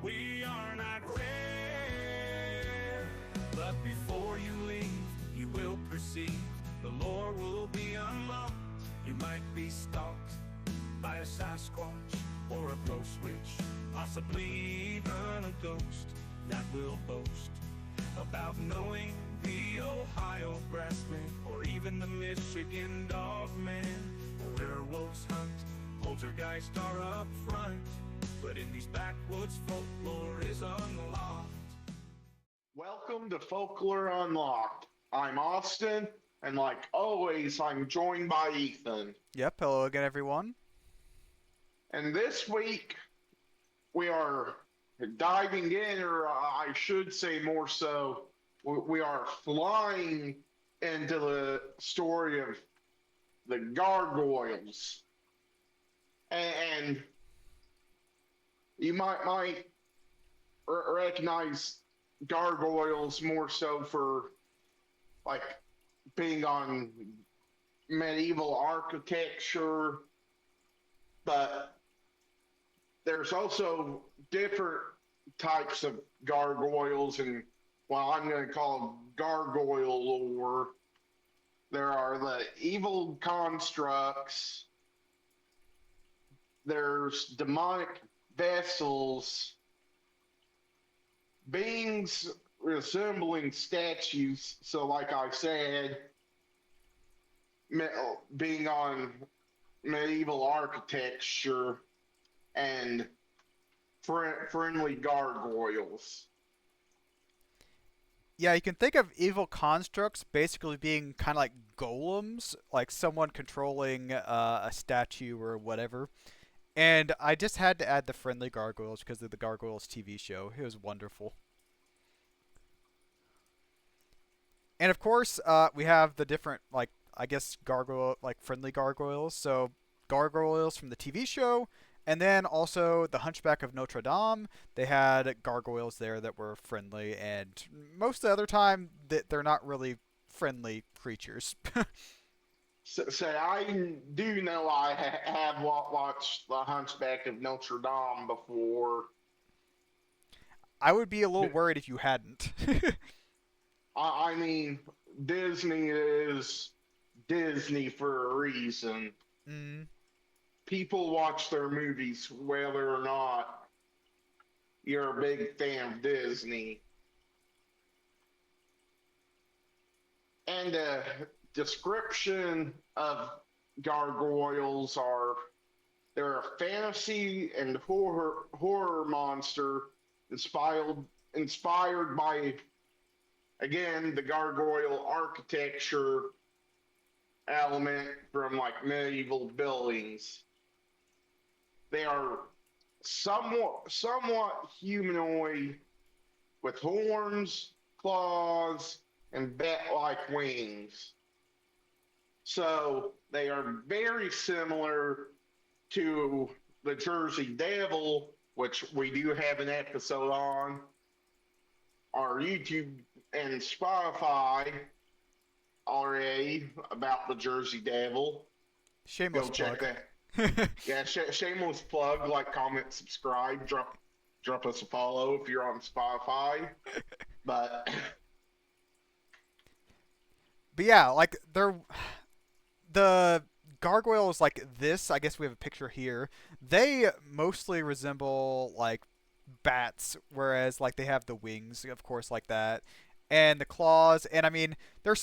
we are not rare. But before you leave, you will perceive the lore will be unlocked. You might be stalked by a Sasquatch or a ghost witch, possibly even a ghost that will boast about knowing the Ohio grassman or even the Michigan dogman. Werewolves hunt, poltergeists are up front, but in these backwoods folklore is unlocked. Welcome to Folklore Unlocked. I'm Austin, and like always, I'm joined by Ethan. Yep, hello again, everyone. And this week, we are diving in, or I should say more so, we are flying into the story of the Gargoyles. And you might recognize Gargoyles more so for like being on medieval architecture, but there's also different types of gargoyles, and well, I'm going to call them gargoyle lore. There are the evil constructs, there's demonic vessels, beings resembling statues. So, like I said, being on medieval architecture, and friendly gargoyles. Yeah, you can think of evil constructs basically being kind of like golems, like someone controlling a statue or whatever. And I just had to add the friendly gargoyles because of the Gargoyles TV show. It was wonderful. And of course, we have the different, like, I guess, gargoyle, like, friendly gargoyles. So, gargoyles from the TV show, and then also the Hunchback of Notre Dame. They had gargoyles there that were friendly, and most of the other time, they're not really friendly creatures. So I do know I have watched The Hunchback of Notre Dame before. I would be a little worried if you hadn't. I mean, Disney is Disney for a reason. Mm. People watch their movies whether or not you're a big fan of Disney. And a description of gargoyles are they're a fantasy and horror monster inspired by, again, the gargoyle architecture element from like medieval buildings. They are somewhat humanoid with horns, claws, and bat-like wings. So they are very similar to the Jersey Devil, which we do have an episode on our YouTube and Spotify already about the Jersey Devil. Shameless Go check plug. that. Yeah, shameless plug. Like, comment, subscribe, drop us a follow if you're on Spotify. But yeah, like the gargoyles like this. I guess we have a picture here. They mostly resemble like bats, whereas like they have the wings, of course, like that, and the claws. And I mean, they're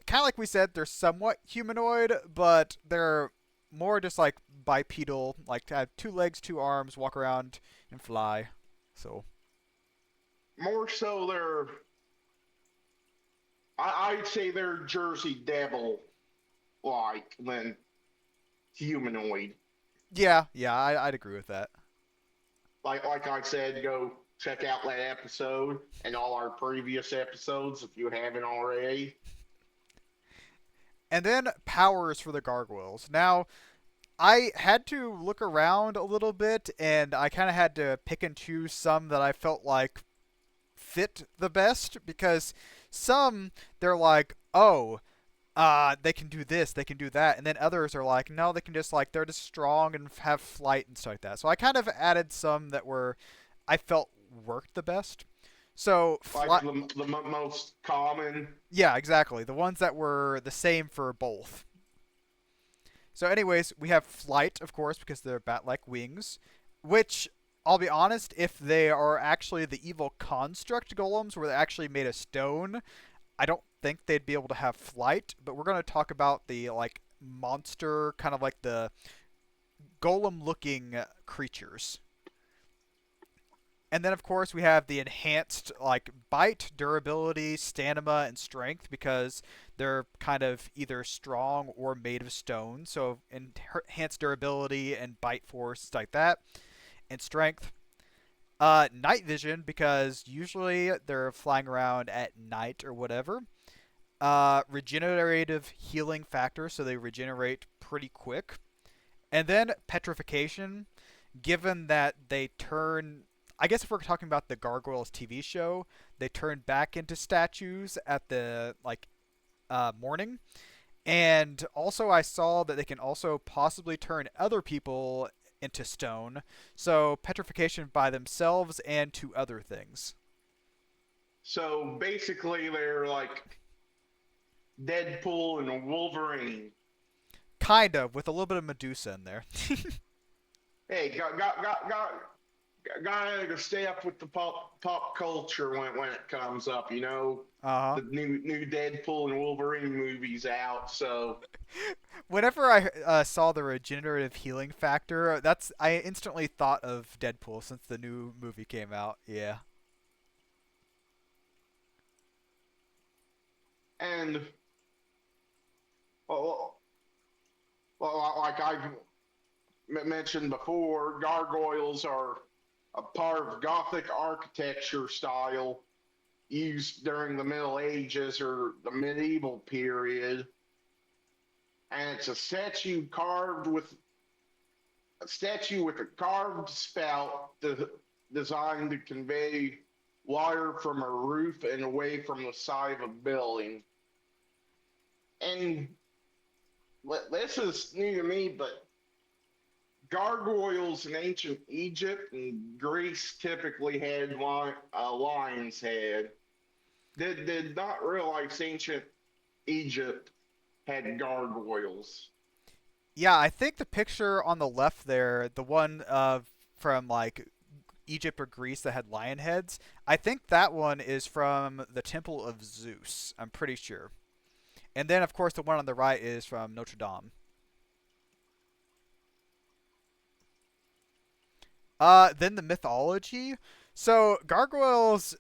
kind of like we said, they're somewhat humanoid, but they're more just like bipedal, like to have 2 legs, 2 arms, walk around and fly. So more so, I'd say they're Jersey Devil like than humanoid. yeah, I'd agree with that. Like I said, go check out that episode and all our previous episodes if you haven't already. And then powers for the gargoyles. Now, I had to look around a little bit, and I kind of had to pick and choose some that I felt like fit the best, because some, they're like, oh, they can do this, they can do that, and then others are like, no, they can just, like, they're just strong and have flight and stuff like that. So I kind of added some that were, I felt worked the best. So, Like most common. yeah, exactly. The ones that were the same for both. So, anyways, we have flight, of course, because they're bat-like wings, which I'll be honest, if they are actually the evil construct golems, where they're actually made of stone, I don't think they'd be able to have flight. But we're going to talk about the like monster, kind of like the golem-looking creatures. And then, of course, we have the enhanced like bite, durability, stamina, and strength because they're kind of either strong or made of stone. So enhanced durability and bite force like that, and strength. Night vision because usually they're flying around at night or whatever. Regenerative healing factor, so they regenerate pretty quick. And then petrification, given that they turn, I guess if we're talking about the Gargoyles TV show, they turn back into statues at the like morning. And also I saw that they can also possibly turn other people into stone. So petrification by themselves and to other things. So basically, they're like Deadpool and Wolverine. Kind of, with a little bit of Medusa in there. Hey, gotta stay up with the pop culture when it comes up. You know, Uh-huh. the new Deadpool and Wolverine movies out. So Whenever I saw the regenerative healing factor, I instantly thought of Deadpool since the new movie came out. Yeah. and well, like I've mentioned before, gargoyles are a part of Gothic architecture style used during the Middle Ages or the medieval period, and it's a statue with a carved spout designed to convey water from a roof and away from the side of a building. And this is new to me, but gargoyles in ancient Egypt and Greece typically had a lion's head. Did not realize ancient Egypt had gargoyles. Yeah, I think the picture on the left there, the one from like Egypt or Greece that had lion heads, I think that one is from the Temple of Zeus. I'm pretty sure. And then, of course, the one on the right is from Notre Dame. Then the mythology. So gargoyles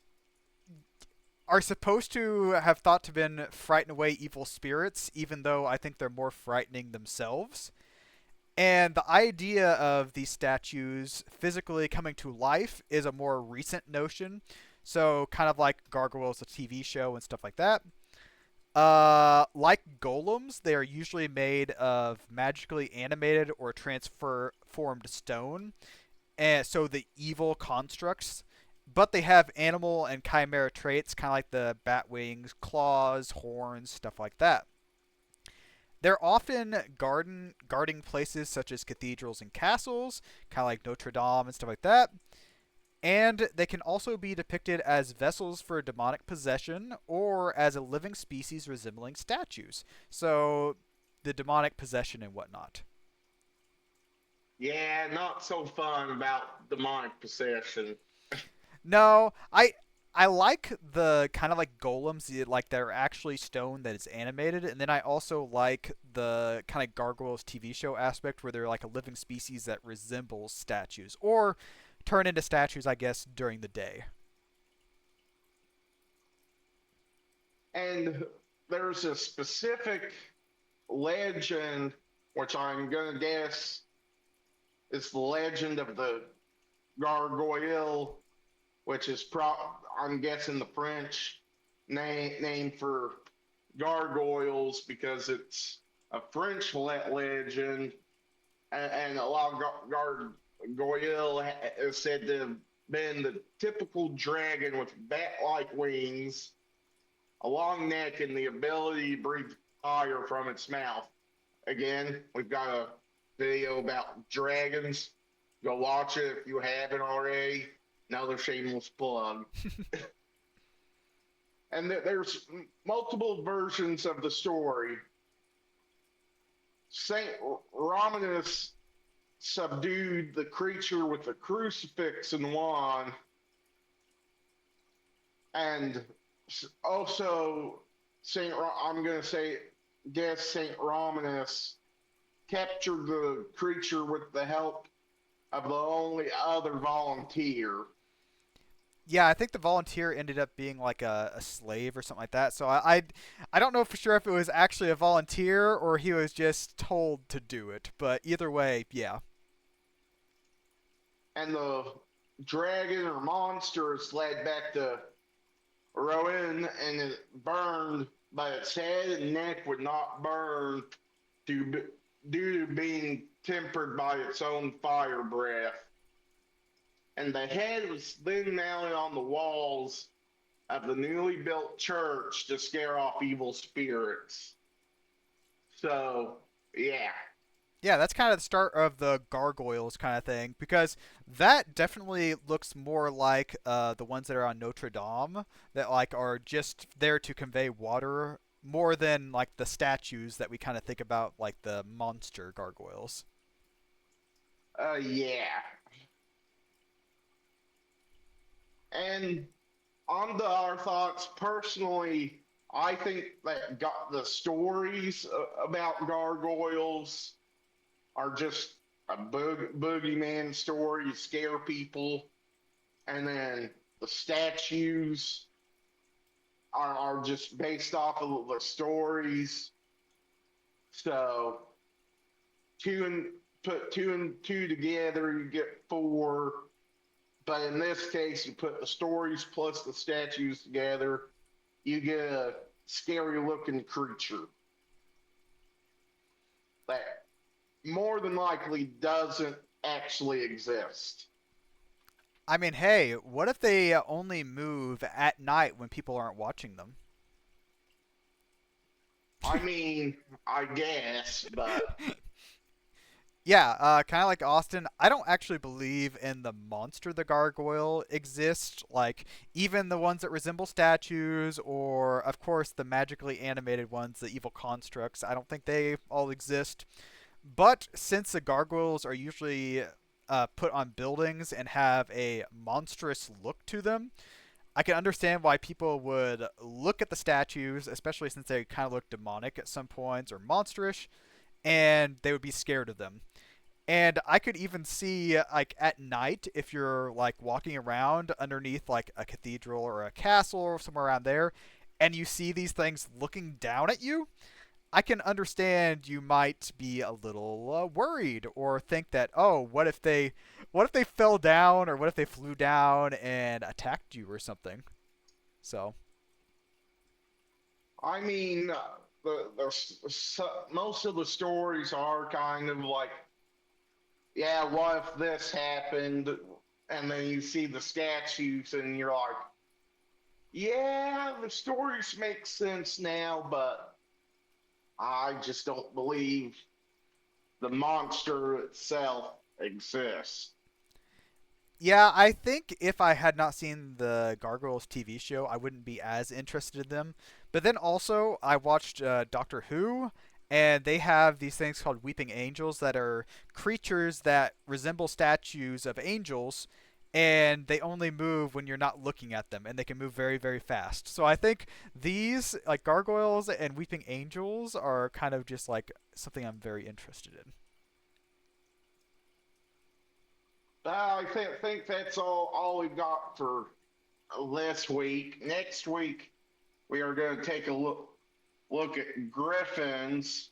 are supposed to have thought to been frighten away evil spirits, even though I think they're more frightening themselves. And the idea of these statues physically coming to life is a more recent notion. So kind of like Gargoyles, the TV show and stuff like that. Like golems, they are usually made of magically animated or transformed stone, and so the evil constructs. But they have animal and chimera traits, kind of like the bat wings, claws, horns, stuff like that. They're often guarding places such as cathedrals and castles, kind of like Notre Dame and stuff like that. And they can also be depicted as vessels for demonic possession or as a living species resembling statues. So, the demonic possession and whatnot. Yeah, not so fun about demonic possession. No, I like the kind of like golems, like they're actually stone that is animated, and then I also like the kind of gargoyles TV show aspect where they're like a living species that resembles statues or turn into statues, I guess, during the day. And there's a specific legend, which I'm gonna guess is the legend of the Gargoyle, which is I'm guessing the French name for gargoyles because it's a French legend, and a lot of gargoyle is said to have been the typical dragon with bat-like wings, a long neck, and the ability to breathe fire from its mouth. Again, we've got a video about dragons. Go watch it if you haven't already. Another shameless plug. And there's multiple versions of the story. Saint Romanus subdued the creature with a crucifix in one, and also I'm going to say, guess Saint Romanus captured the creature with the help of the only other volunteer. Yeah, I think the volunteer ended up being like a slave or something like that. So I don't know for sure if it was actually a volunteer or he was just told to do it. But either way, yeah. And the dragon or monster is led back to Rowan, and it burned, but its head and neck would not burn due to being tempered by its own fire breath. And the head was then mounted on the walls of the newly built church to scare off evil spirits. So, yeah. Yeah, that's kind of the start of the gargoyles kind of thing, because that definitely looks more like the ones that are on Notre Dame, that like are just there to convey water, more than like the statues that we kind of think about, like the monster gargoyles. Yeah. And on to our thoughts, personally, I think that the stories about gargoyles are just a boogeyman story to scare people. And then the statues are just based off of the stories. So put two and two together, you get four. But in this case, you put the stories plus the statues together, you get a scary looking creature that more than likely doesn't actually exist. I mean, hey, what if they only move at night when people aren't watching them? I mean, I guess, but Yeah, kind of like Austin, I don't actually believe in the monster the gargoyle exists. Like, even the ones that resemble statues, or, of course, the magically animated ones, the evil constructs, I don't think they all exist. But since the gargoyles are usually put on buildings and have a monstrous look to them, I can understand why people would look at the statues, especially since they kind of look demonic at some points or monsterish, and they would be scared of them. And I could even see, like, at night, if you're, like, walking around underneath, like, a cathedral or a castle or somewhere around there, and you see these things looking down at you, I can understand you might be a little worried or think that, oh, what if they fell down or what if they flew down and attacked you or something? So, I mean, most of the stories are kind of like, yeah, what if this happened? And then you see the statues and you're like, yeah, the stories make sense now, but I just don't believe the monster itself exists. yeah, I think if I had not seen the Gargoyles TV show, I wouldn't be as interested in them. But then also, I watched Doctor Who, and they have these things called weeping angels that are creatures that resemble statues of angels, and they only move when you're not looking at them, and they can move very, very fast. So I think these, like gargoyles and weeping angels, are kind of just like something I'm very interested in. I think that's all we've got for this week. Next week, we are going to take a look at griffins.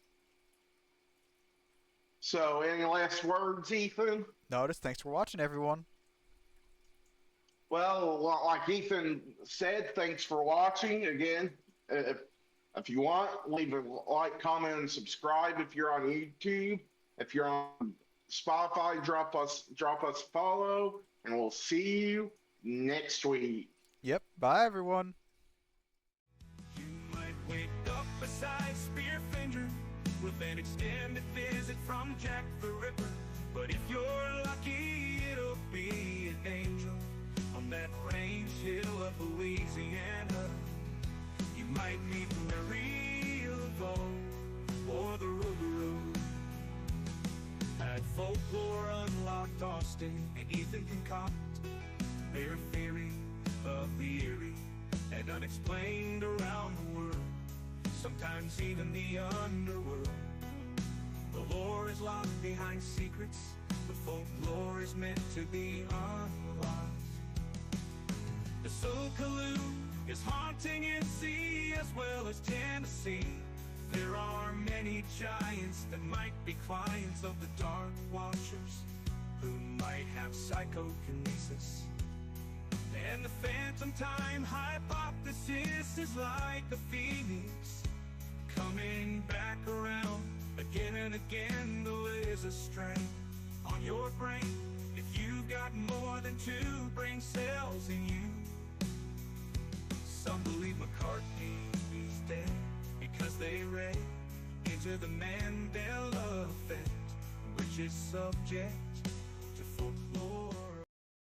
So, any last words, Ethan? Notice, thanks for watching, everyone. Well, like Ethan said, thanks for watching. Again, if you want, leave a like, comment, and subscribe if you're on YouTube. If you're on Spotify, drop us a follow, and we'll see you next week. Yep, bye, everyone. You might wake up beside Spearfinger with an extended visit from Jack the Ripper. But if you're lucky, it'll be an angel Austin and Ethan concoct their theory of the eerie and unexplained around the world, sometimes even the underworld. The lore is locked behind secrets, but folklore is meant to be unlocked. The Sokaloo is haunting NC as well as Tennessee. There are many giants that might be clients of the Dark Watchers, who might have psychokinesis. And the phantom time hypothesis is like a phoenix, coming back around again and again. The laser strain on your brain if you've got more than 2 brain cells in you. Some believe McCartney's dead because they read into the Mandela effect, which is subject to folklore.